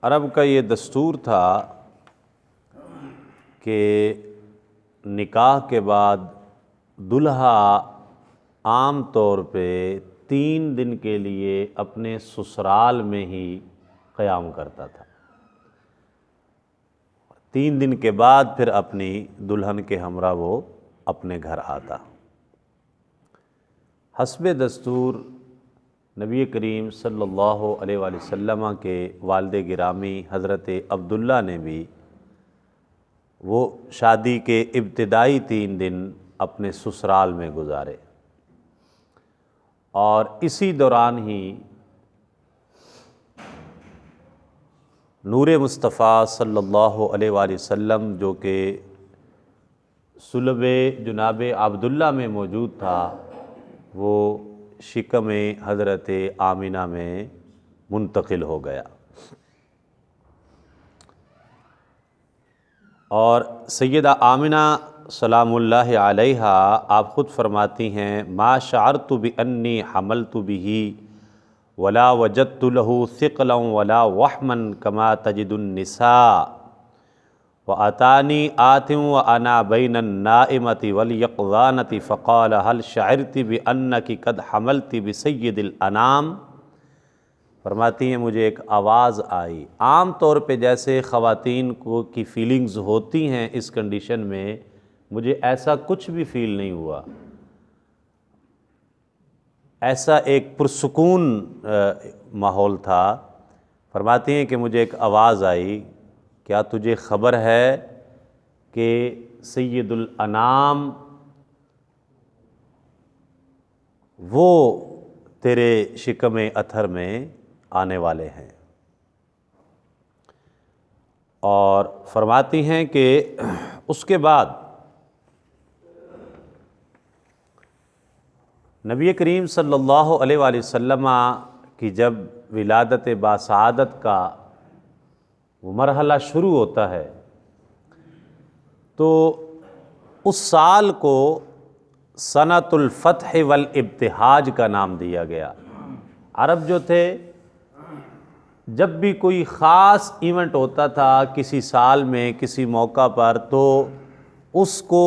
عرب کا یہ دستور تھا کہ نکاح کے بعد دلہا عام طور پہ 3 دن کے لیے اپنے سسرال میں ہی قیام کرتا تھا، 3 دن کے بعد پھر اپنی دلہن کے ہمراہ وہ اپنے گھر آتا۔ حسب دستور نبی کریم صلی اللہ علیہ وآلہ وسلم کے والد گرامی حضرت عبداللہ نے بھی وہ شادی کے ابتدائی 3 دن اپنے سسرال میں گزارے، اور اسی دوران ہی نور مصطفیٰ صلی اللہ علیہ وآلہ وسلم جو کہ صلب جناب عبداللہ میں موجود تھا، وہ شکم حضرت آمنہ میں منتقل ہو گیا۔ اور سیدہ آمنہ سلام اللہ علیہا آپ خود فرماتی ہیں، ما شعرت بانی حملت بہ ولا وجدت له ثقلا ولا وحما كما تجد النساء واتانی آت وانا بین النائمة والیقظانة فقال هل شعرت بانک قد حملت بسید الانام۔ فرماتی ہیں مجھے ایک آواز آئی، عام طور پہ جیسے خواتین کو کی فیلنگز ہوتی ہیں اس کنڈیشن میں، مجھے ایسا کچھ بھی فیل نہیں ہوا، ایسا ایک پرسکون ماحول تھا۔ فرماتی ہیں کہ مجھے ایک آواز آئی، کیا تجھے خبر ہے کہ سید الانام وہ تیرے شکم اتھر میں آنے والے ہیں؟ اور فرماتی ہیں کہ اس کے بعد نبی کریم صلی اللہ علیہ وآلہ وسلم کی جب ولادت باسعادت کا وہ مرحلہ شروع ہوتا ہے تو اس سال کو سنۃ الفتح والابتہاج کا نام دیا گیا۔ عرب جو تھے جب بھی کوئی خاص ایونٹ ہوتا تھا کسی سال میں کسی موقع پر، تو اس کو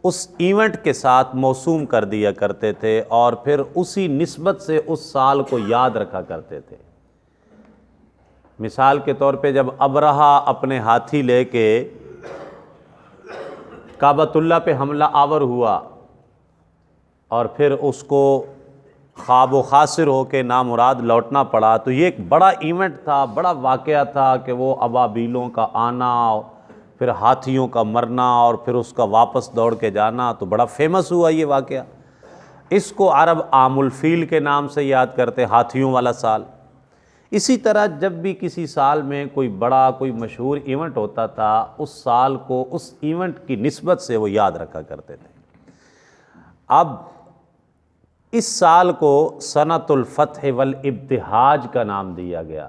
اس ایونٹ کے ساتھ موسوم کر دیا کرتے تھے اور پھر اسی نسبت سے اس سال کو یاد رکھا کرتے تھے۔ مثال کے طور پہ جب ابرہہ اپنے ہاتھی لے کے کعبۃ اللہ پہ حملہ آور ہوا اور پھر اس کو خواب و خاسر ہو کے نامراد لوٹنا پڑا، تو یہ ایک بڑا ایونٹ تھا، بڑا واقعہ تھا کہ وہ ابابیلوں کا آنا، پھر ہاتھیوں کا مرنا اور پھر اس کا واپس دوڑ کے جانا، تو بڑا فیمس ہوا یہ واقعہ۔ اس کو عرب عام الفیل کے نام سے یاد کرتے، ہاتھیوں والا سال۔ اسی طرح جب بھی کسی سال میں کوئی بڑا کوئی مشہور ایونٹ ہوتا تھا، اس سال کو اس ایونٹ کی نسبت سے وہ یاد رکھا کرتے تھے۔ اب اس سال کو سنۃ الفتح والابتہاج کا نام دیا گیا،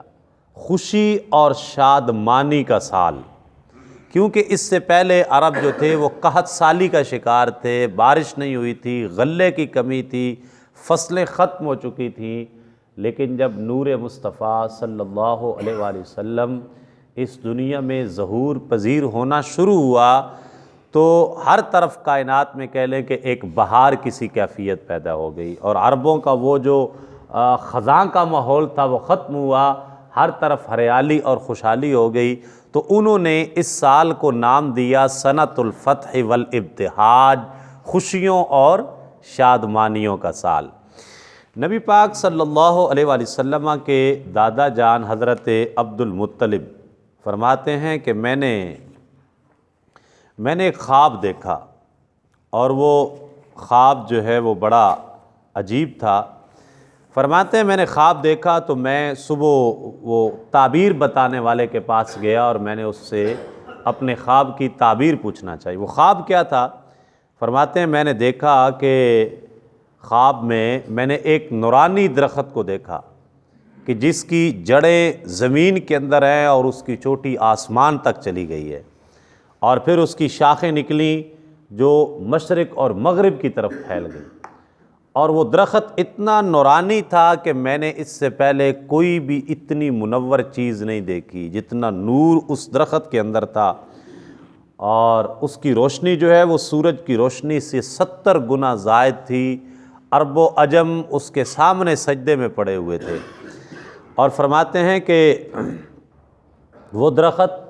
خوشی اور شادمانی کا سال، کیونکہ اس سے پہلے عرب جو تھے وہ قحط سالی کا شکار تھے، بارش نہیں ہوئی تھی، غلے کی کمی تھی، فصلیں ختم ہو چکی تھیں۔ لیکن جب نور مصطفیٰ صلی اللہ علیہ وآلہ وسلم اس دنیا میں ظہور پذیر ہونا شروع ہوا تو ہر طرف کائنات میں کہہ لیں کہ ایک بہار کسی کیفیت پیدا ہو گئی، اور عربوں کا وہ جو خزاں کا ماحول تھا وہ ختم ہوا، ہر طرف ہریالی اور خوشحالی ہو گئی۔ تو انہوں نے اس سال کو نام دیا سنۃ الفتح والابتہاج، خوشیوں اور شادمانیوں کا سال۔ نبی پاک صلی اللہ علیہ وآلہ وسلم کے دادا جان حضرت عبد المطلب فرماتے ہیں کہ میں نے ایک خواب دیکھا، اور وہ خواب جو ہے وہ بڑا عجیب تھا۔ فرماتے ہیں میں نے خواب دیکھا تو میں صبح وہ تعبیر بتانے والے کے پاس گیا اور میں نے اس سے اپنے خواب کی تعبیر پوچھنا چاہیے۔ وہ خواب کیا تھا؟ فرماتے ہیں میں نے دیکھا کہ خواب میں نے ایک نورانی درخت کو دیکھا کہ جس کی جڑیں زمین کے اندر ہیں اور اس کی چوٹی آسمان تک چلی گئی ہے، اور پھر اس کی شاخیں نکلیں جو مشرق اور مغرب کی طرف پھیل گئی، اور وہ درخت اتنا نورانی تھا کہ میں نے اس سے پہلے کوئی بھی اتنی منور چیز نہیں دیکھی، جتنا نور اس درخت کے اندر تھا، اور اس کی روشنی جو ہے وہ سورج کی روشنی سے 70 گنا زائد تھی۔ عرب و عجم اس کے سامنے سجدے میں پڑے ہوئے تھے، اور فرماتے ہیں کہ وہ درخت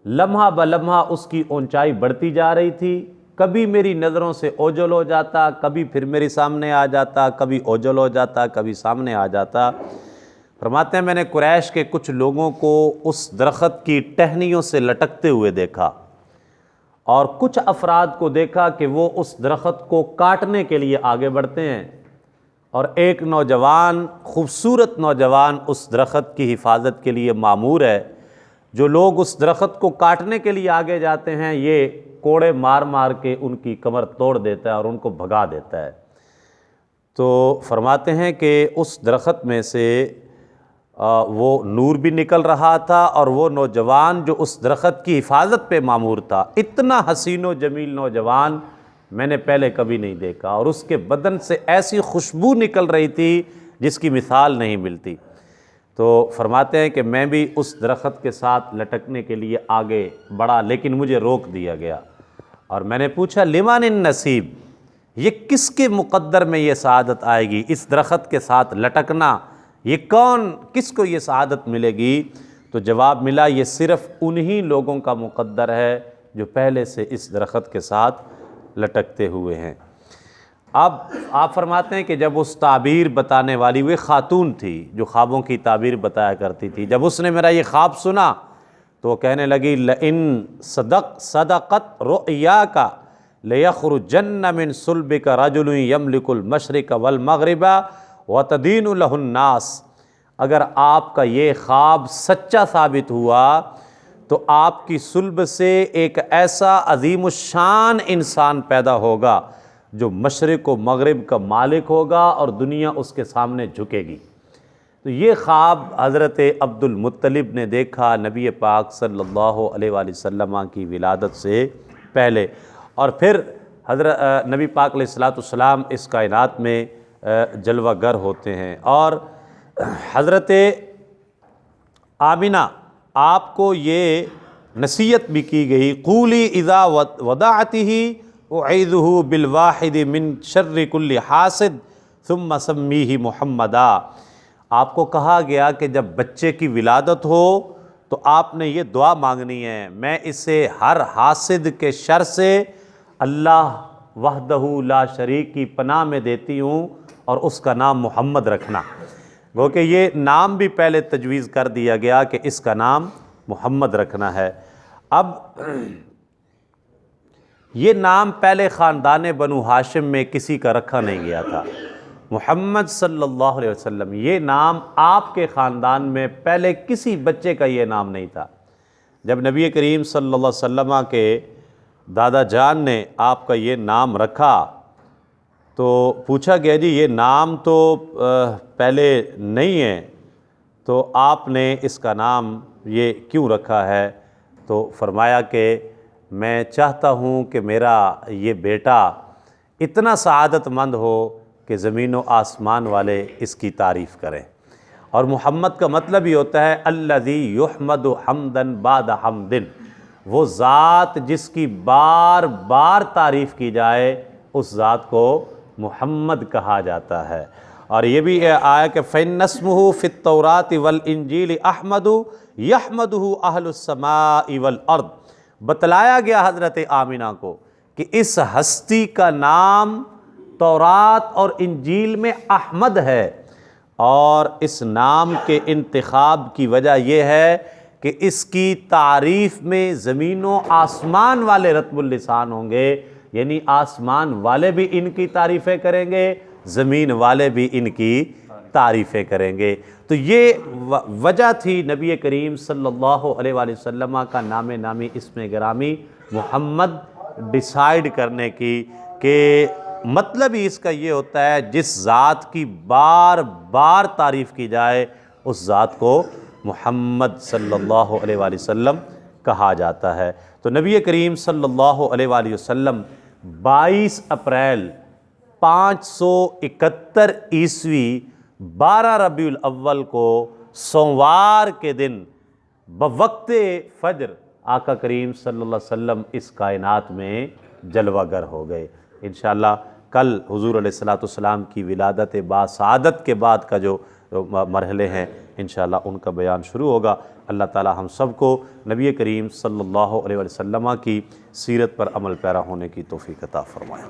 لمحہ بلمحہ اس کی اونچائی بڑھتی جا رہی تھی، کبھی میری نظروں سے اوجھل ہو جاتا، کبھی پھر میرے سامنے آ جاتا، کبھی اوجھل ہو جاتا، کبھی سامنے آ جاتا۔ فرماتے ہیں میں نے قریش کے کچھ لوگوں کو اس درخت کی ٹہنیوں سے لٹکتے ہوئے دیکھا، اور کچھ افراد کو دیکھا کہ وہ اس درخت کو کاٹنے کے لیے آگے بڑھتے ہیں، اور ایک نوجوان، خوبصورت نوجوان اس درخت کی حفاظت کے لیے مامور ہے۔ جو لوگ اس درخت کو کاٹنے کے لیے آگے جاتے ہیں، یہ کوڑے مار مار کے ان کی کمر توڑ دیتا ہے اور ان کو بھگا دیتا ہے۔ تو فرماتے ہیں کہ اس درخت میں سے وہ نور بھی نکل رہا تھا، اور وہ نوجوان جو اس درخت کی حفاظت پہ مامور تھا، اتنا حسین و جمیل نوجوان میں نے پہلے کبھی نہیں دیکھا، اور اس کے بدن سے ایسی خوشبو نکل رہی تھی جس کی مثال نہیں ملتی۔ تو فرماتے ہیں کہ میں بھی اس درخت کے ساتھ لٹکنے کے لیے آگے بڑھا، لیکن مجھے روک دیا گیا، اور میں نے پوچھا لمن النصیب، یہ کس کے مقدر میں یہ سعادت آئے گی، اس درخت کے ساتھ لٹکنا، یہ کون، کس کو یہ سعادت ملے گی؟ تو جواب ملا یہ صرف انہی لوگوں کا مقدر ہے جو پہلے سے اس درخت کے ساتھ لٹکتے ہوئے ہیں۔ اب آپ فرماتے ہیں کہ جب اس تعبیر بتانے والی، وہ خاتون تھی جو خوابوں کی تعبیر بتایا کرتی تھی، جب اس نے میرا یہ خواب سنا تو وہ کہنے لگی لئن صدقت رؤیاک لیخرجن من صلبک رجل یملک المشرق والمغرب وتدین لہ الناس، اگر آپ کا یہ خواب سچا ثابت ہوا تو آپ کی صلب سے ایک ایسا عظیم الشان انسان پیدا ہوگا جو مشرق و مغرب کا مالک ہوگا، اور دنیا اس کے سامنے جھکے گی۔ تو یہ خواب حضرت عبد المطلب نے دیکھا نبی پاک صلی اللہ علیہ وآلہ وسلم کی ولادت سے پہلے، اور پھر حضرت نبی پاک علیہ السلام اس کائنات میں جلوہ گر ہوتے ہیں، اور حضرت آمنہ آپ کو یہ نصیحت بھی کی گئی، قولی اذا وضعتہ اعیذہ بالواحد من شر کل حاسد ثم سمیہ محمدا، آپ کو کہا گیا کہ جب بچے کی ولادت ہو تو آپ نے یہ دعا مانگنی ہے، میں اسے ہر حاسد کے شر سے اللہ وحدہ لا شریک کی پناہ میں دیتی ہوں، اور اس کا نام محمد رکھنا۔ گو کہ یہ نام بھی پہلے تجویز کر دیا گیا کہ اس کا نام محمد رکھنا ہے۔ اب یہ نام پہلے خاندان بنو ہاشم میں کسی کا رکھا نہیں گیا تھا، محمد صلی اللہ علیہ وسلم، یہ نام آپ کے خاندان میں پہلے کسی بچے کا یہ نام نہیں تھا۔ جب نبی کریم صلی اللہ علیہ وسلم کے دادا جان نے آپ کا یہ نام رکھا تو پوچھا گیا جی یہ نام تو پہلے نہیں ہے، تو آپ نے اس کا نام یہ کیوں رکھا ہے؟ تو فرمایا کہ میں چاہتا ہوں کہ میرا یہ بیٹا اتنا سعادت مند ہو کہ زمین و آسمان والے اس کی تعریف کریں، اور محمد کا مطلب یہ ہوتا ہے الذی یحمد حمدن بعد حمدن، وہ ذات جس کی بار بار تعریف کی جائے اس ذات کو محمد کہا جاتا ہے۔ اور یہ بھی آیا کہ فَإِنَّ اسْمُهُ فِي التَّوْرَاةِ وَالْإِنْجِيلِ أَحْمَدُ يَحْمَدُهُ أَهْلُ السَّمَاءِ وَالْأَرْضِ، بتلایا گیا حضرت آمنہ کو کہ اس ہستی کا نام تورات اور انجیل میں احمد ہے، اور اس نام کے انتخاب کی وجہ یہ ہے کہ اس کی تعریف میں زمین و آسمان والے رطب اللسان ہوں گے، یعنی آسمان والے بھی ان کی تعریفیں کریں گے، زمین والے بھی ان کی تعریفیں کریں گے۔ تو یہ وجہ تھی نبی کریم صلی اللہ علیہ وآلہ وسلم کا نام نامی اسم گرامی محمد ڈیسائیڈ کرنے کی، کہ مطلب ہی اس کا یہ ہوتا ہے جس ذات کی بار بار تعریف کی جائے اس ذات کو محمد صلی اللہ علیہ وآلہ وسلم کہا جاتا ہے۔ تو نبی کریم صلی اللہ علیہ وآلہ وسلم 22 اپریل 571 عیسوی 12 ربیع الاول کو سوموار کے دن بوقت فجر آقا کریم صلی اللہ علیہ وسلم اس کائنات میں جلوہ گر ہو گئے۔ انشاءاللہ کل حضور علیہ السلام کی ولادت باسعادت کے بعد کا جو مرحلے ہیں انشاءاللہ ان کا بیان شروع ہوگا۔ اللہ تعالی ہم سب کو نبی کریم صلی اللہ علیہ وسلم کی سیرت پر عمل پیرا ہونے کی توفیق عطا فرمائے۔